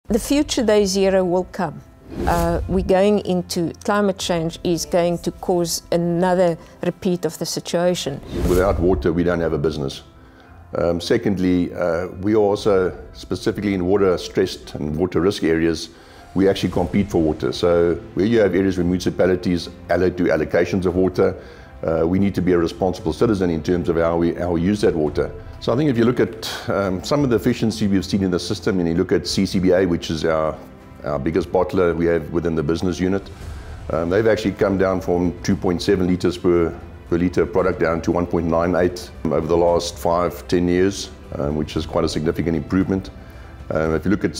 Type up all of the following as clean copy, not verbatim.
The future day zero will come. We're going into climate change is going to cause another repeat of the situation. Without water, we don't have a business. Secondly, we also, specifically in water-stressed and water-risk areas, we actually compete for water. So where you have areas where municipalities do allocations of water, we need to be a responsible citizen in terms of how we use that water. So I think if you look at some of the efficiency we've seen in the system, and you look at CCBA, which is our biggest bottler we have within the business unit, they've actually come down from 2.7 litres per litre of product down to 1.98 over the last 5-10 years, which is quite a significant improvement. If you look at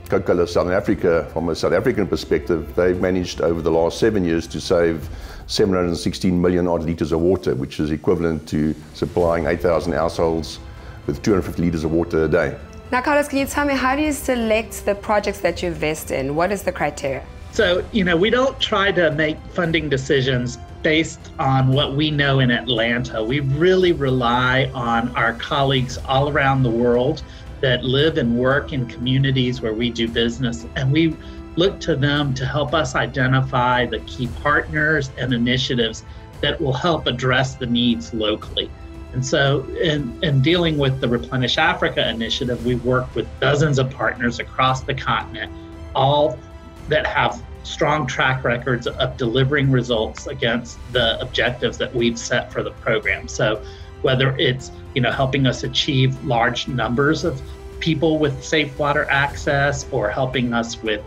Coca-Cola Southern Africa, from a South African perspective, they've managed over the last 7 years to save 716 million odd litres of water, which is equivalent to supplying 8,000 households with 250 litres of water a day. Now, Carlos, can you tell me, how do you select the projects that you invest in? What is the criteria? So, we don't try to make funding decisions based on what we know in Atlanta. We really rely on our colleagues all around the world that live and work in communities where we do business, and we look to them to help us identify the key partners and initiatives that will help address the needs locally. And so in dealing with the Replenish Africa initiative, we work with dozens of partners across the continent, all that have strong track records of delivering results against the objectives that we've set for the program. So whether it's helping us achieve large numbers of people with safe water access, or helping us with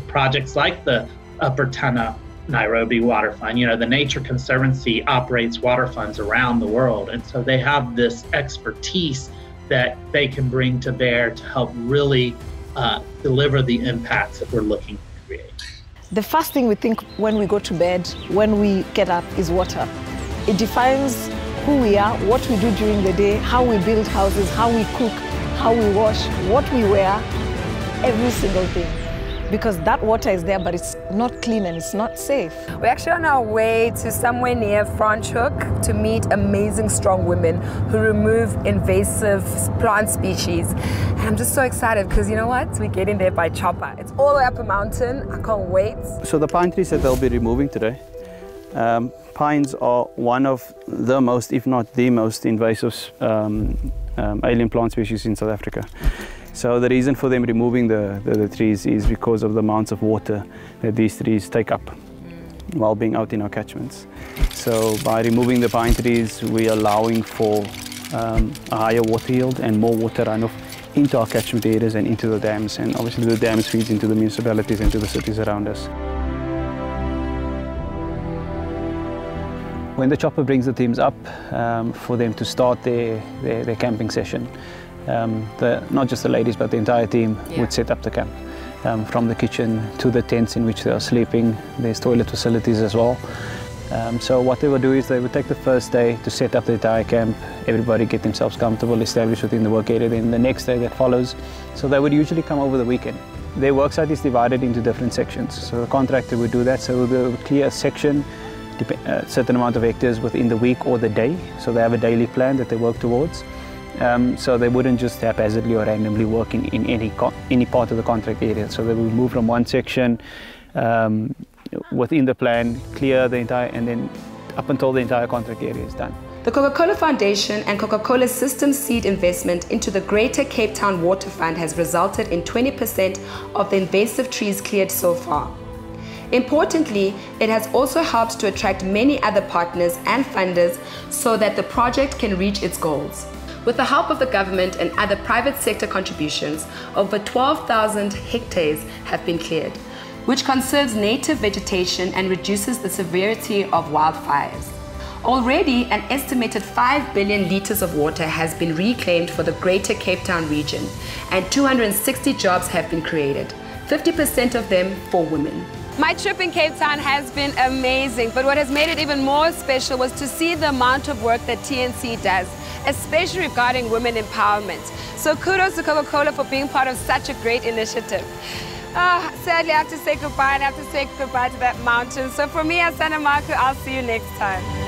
projects like the Upper Tana Nairobi Water Fund. The Nature Conservancy operates water funds around the world, and so they have this expertise that they can bring to bear to help really deliver the impacts that we're looking to create. The first thing we think when we go to bed, when we get up, is water. It defines who we are, what we do during the day, how we build houses, how we cook, how we wash, what we wear, every single thing. Because that water is there, but it's not clean and it's not safe. We're actually on our way to somewhere near Franschhoek to meet amazing strong women who remove invasive plant species. And I'm just so excited because you know what? We're getting there by chopper. It's all the way up a mountain. I can't wait. So the pine trees that they'll be removing today, pines are one of the most, if not the most invasive alien plant species in South Africa. So the reason for them removing the trees is because of the amounts of water that these trees take up while being out in our catchments. So by removing the pine trees, we're allowing for a higher water yield and more water runoff into our catchment areas and into the dams. And obviously the dams feeds into the municipalities and to the cities around us. When the chopper brings the teams up for them to start their camping session, not just the ladies, but the entire team would set up the camp. From the kitchen to the tents in which they are sleeping. There's toilet facilities as well. So what they would do is they would take the first day to set up the entire camp, everybody get themselves comfortable, established within the work area. Then the next day that follows, so they would usually come over the weekend. Their work site is divided into different sections. So the contractor would do that, so they would clear a section, a certain amount of hectares within the week or the day. So they have a daily plan that they work towards. So they wouldn't just haphazardly or randomly work in any part of the contract area. So they would move from one section within the plan, clear the entire, and then up until the entire contract area is done. The Coca-Cola Foundation and Coca-Cola System seed investment into the Greater Cape Town Water Fund has resulted in 20% of the invasive trees cleared so far. Importantly, it has also helped to attract many other partners and funders so that the project can reach its goals. With the help of the government and other private sector contributions, over 12,000 hectares have been cleared, which conserves native vegetation and reduces the severity of wildfires. Already, an estimated 5 billion litres of water has been reclaimed for the Greater Cape Town region, and 260 jobs have been created, 50% of them for women. My trip in Cape Town has been amazing, but what has made it even more special was to see the amount of work that TNC does, especially regarding women empowerment. So kudos to Coca-Cola for being part of such a great initiative. Sadly, I have to say goodbye, and I have to say goodbye to that mountain. So for me at Santa Marco, I'll see you next time.